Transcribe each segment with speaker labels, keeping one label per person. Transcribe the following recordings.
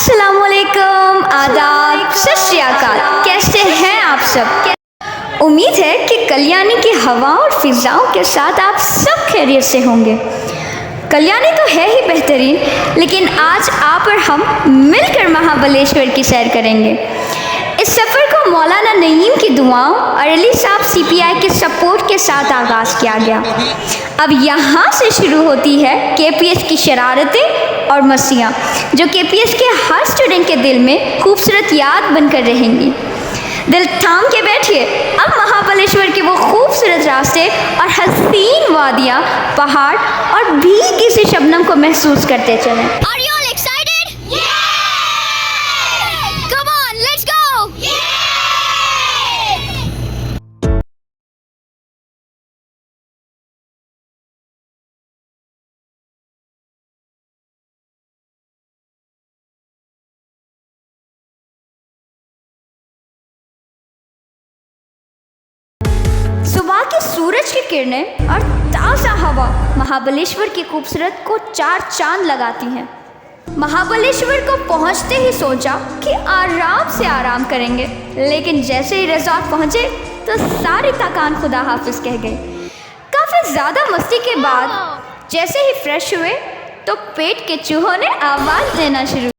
Speaker 1: अस्सलामुअलैकुम, आदाब, सत श्री अकाल। कैसे हैं आप सब? उम्मीद है कि कल्याणी की हवा और फिजाओं के साथ आप सब खैरियत से होंगे। कल्याणी तो है ही बेहतरीन, लेकिन आज आप और हम मिलकर महाबलेश्वर की सैर करेंगे। इस सफ़र को मौलाना नईम की दुआओं और अली साहब CPI के सपोर्ट के साथ आगाज़ किया गया। अब यहाँ से शुरू होती है KPS की शरारतें और मस्तियाँ, जो KPS के हर स्टूडेंट के दिल में खूबसूरत याद बनकर रहेंगी। दिल थाम के बैठिए, अब महाबलेश्वर के वो खूबसूरत रास्ते और हसीन वादियाँ, पहाड़ और भीगी सी शबनम को महसूस करते चलें।
Speaker 2: Are you all excited? Yeah! Come on, let's go! Yeah!
Speaker 1: सुबह की सूरज की किरणें और ताज़ा हवा महाबलेश्वर की खूबसूरत को चार चांद लगाती हैं। महाबलेश्वर को पहुंचते ही सोचा कि आराम से आराम करेंगे, लेकिन जैसे ही रिजॉर्ट पहुंचे तो सारी थकान खुदा हाफिज कह गई। काफ़ी ज़्यादा मस्ती के बाद जैसे ही फ्रेश हुए तो पेट के चूहों ने आवाज़ देना शुरू।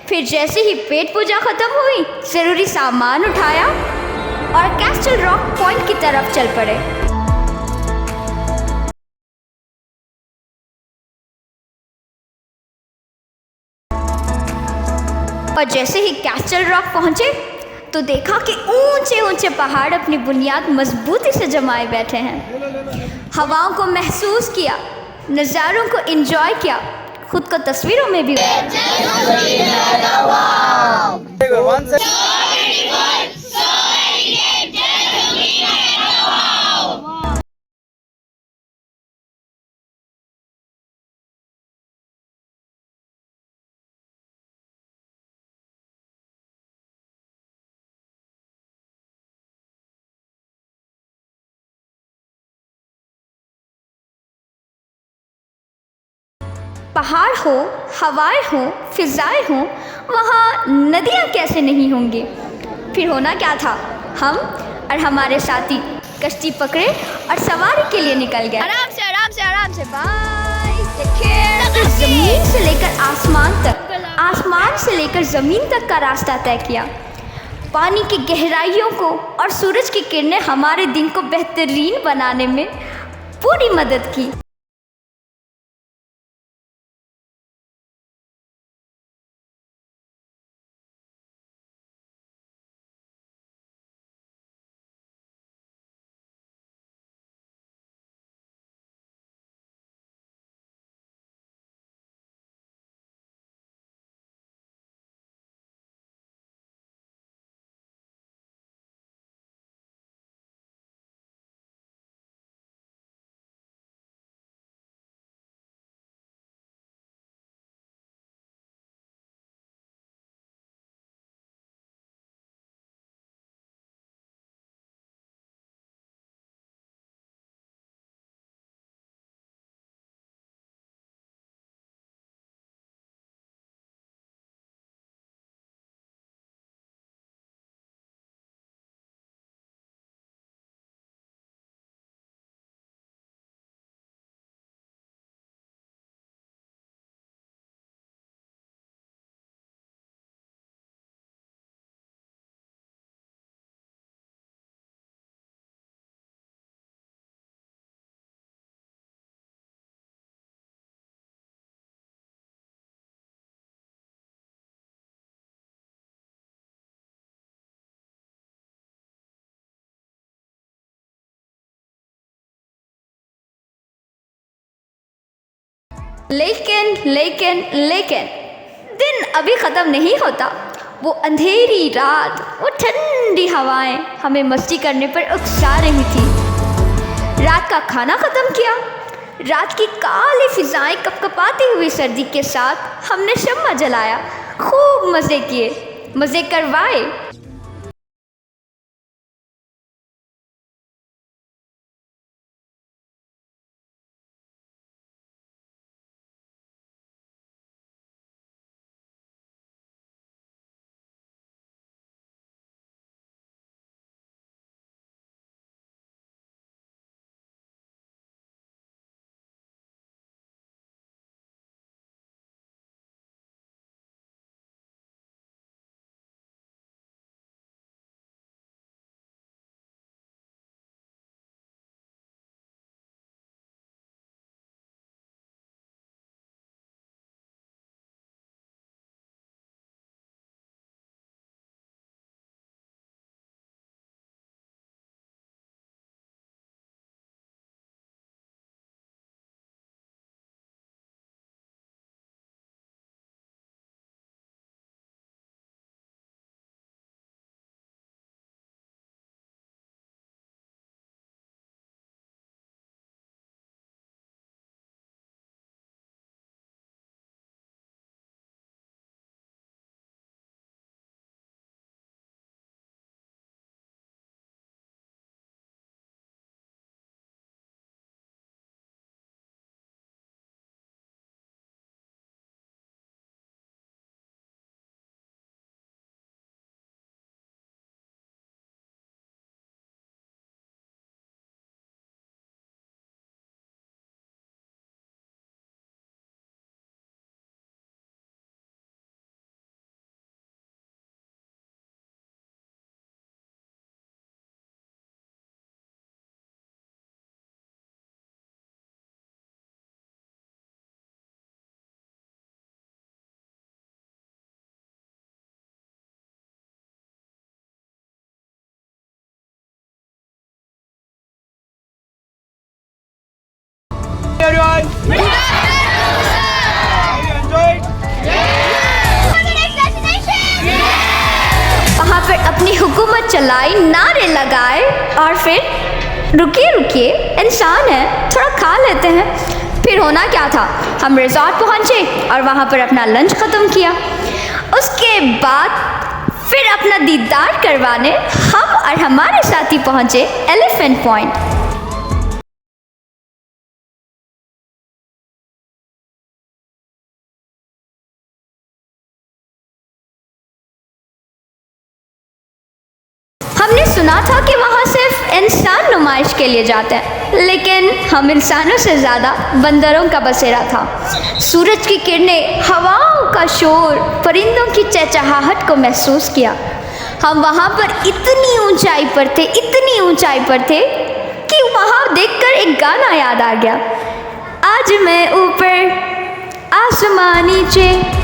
Speaker 1: फिर जैसे ही पेट पूजा खत्म हुई, ज़रूरी सामान उठाया और कैस्टल रॉक पॉइंट की तरफ चल पड़े। और जैसे ही कैस्टल रॉक पहुंचे तो देखा कि ऊंचे ऊंचे पहाड़ अपनी बुनियाद मजबूती से जमाए बैठे हैं। हवाओं को महसूस किया, नज़ारों को एंजॉय किया, खुद को तस्वीरों में भी पहाड़ हो, हवाएं हो, फिजाएं हो, वहाँ नदियाँ कैसे नहीं होंगी। फिर होना क्या था, हम और हमारे साथी कश्ती पकड़े और सवारी के लिए निकल गए।
Speaker 2: आराम से, आराम से, आराम से, बाय।
Speaker 1: फिर ज़मीन से लेकर आसमान तक, आसमान से लेकर ज़मीन तक का रास्ता तय किया। पानी की गहराइयों को और सूरज की किरणें हमारे दिन को बेहतरीन बनाने में पूरी मदद की। लेकिन दिन अभी ख़त्म नहीं होता वो अंधेरी रात, वो ठंडी हवाएं हमें मस्ती करने पर उकसा रही थी। रात का खाना ख़त्म किया, रात की काली फिजाएं कपकपाती हुई सर्दी के साथ हमने शम्मा जलाया, खूब मज़े किए, मज़े करवाए।
Speaker 3: Everyone, enjoyed?
Speaker 1: वहाँ पर अपनी हुकूमत चलाई, नारे लगाए और फिर रुकिए रुकिए, इंसान है, थोड़ा खा लेते हैं। फिर होना क्या था, हम रिजॉर्ट पहुँचे और वहाँ पर अपना लंच ख़त्म किया। उसके बाद फिर अपना दीदार करवाने हम और हमारे साथी पहुँचे एलिफेंट पॉइंट। हमने सुना था कि वहाँ सिर्फ इंसान नुमाइश के लिए जाते हैं, लेकिन हम इंसानों से ज़्यादा बंदरों का बसेरा था। सूरज की किरणें, हवाओं का शोर, परिंदों की चहचहाहट को महसूस किया। हम वहाँ पर इतनी ऊंचाई पर थे, इतनी ऊंचाई पर थे कि वहाँ देखकर एक गाना याद आ गया, आज मैं ऊपर आसमां नीचे।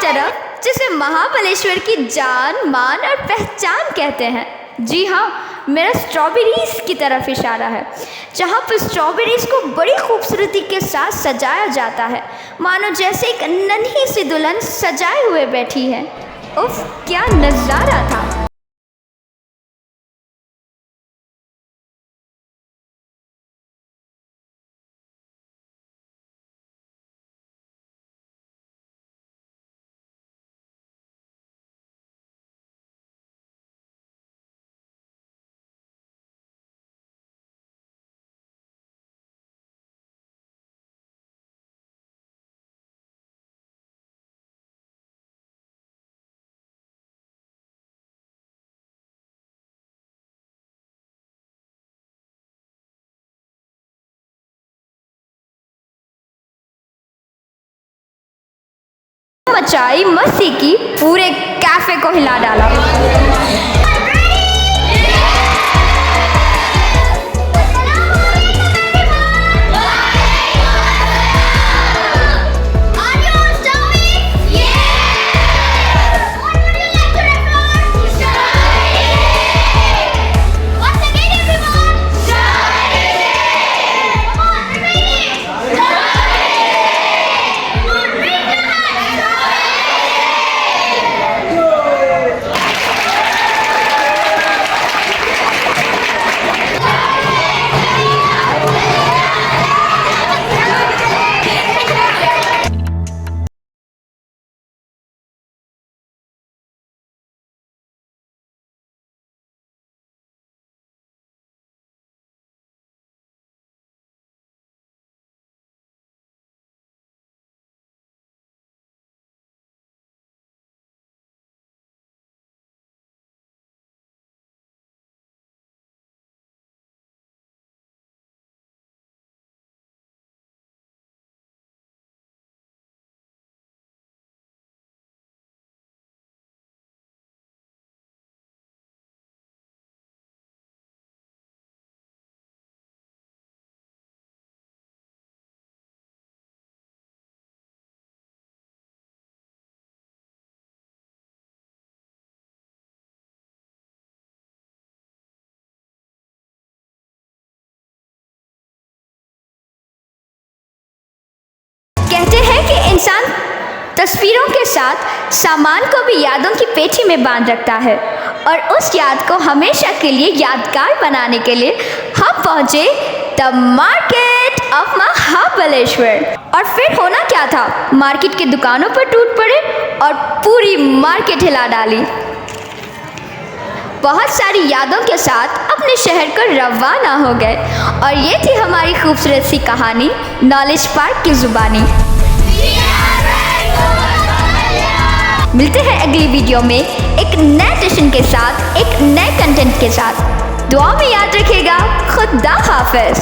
Speaker 1: तरफ जिसे महाबलेश्वर की जान, मान और पहचान कहते हैं। जी हाँ, मेरा स्ट्रॉबेरीज की तरफ इशारा है, जहाँ पर स्ट्रॉबेरीज को बड़ी खूबसूरती के साथ सजाया जाता है, मानो जैसे एक नन्ही सी दुल्हन सजाए हुए बैठी है। उफ, क्या नजारा था। मचाई मस्ती की, पूरे कैफे को हिला डाला।
Speaker 2: Are you all starving? Yes! What would you like to record? Starving! Once again, everyone! Starving! Come on, repeat it! Starving! Come on, raise your hands!
Speaker 1: कहते हैं कि इंसान तस्वीरों के साथ सामान को भी यादों की पेटी में बांध रखता है, और उस याद को हमेशा के लिए यादगार बनाने के लिए हम पहुंचे द मार्केट ऑफ महाबलेश्वर। और फिर होना क्या था, मार्केट की दुकानों पर टूट पड़े और पूरी मार्केट हिला डाली। बहुत सारी यादों के साथ अपने शहर को रवाना हो गए, और ये थी हमारी खूबसूरत सी कहानी नॉलेज पार्क की जुबानी। मिलते हैं अगली वीडियो में एक नए सेशन के साथ, एक नए कंटेंट के साथ। दुआ में याद रखिएगा। खुदा हाफिज।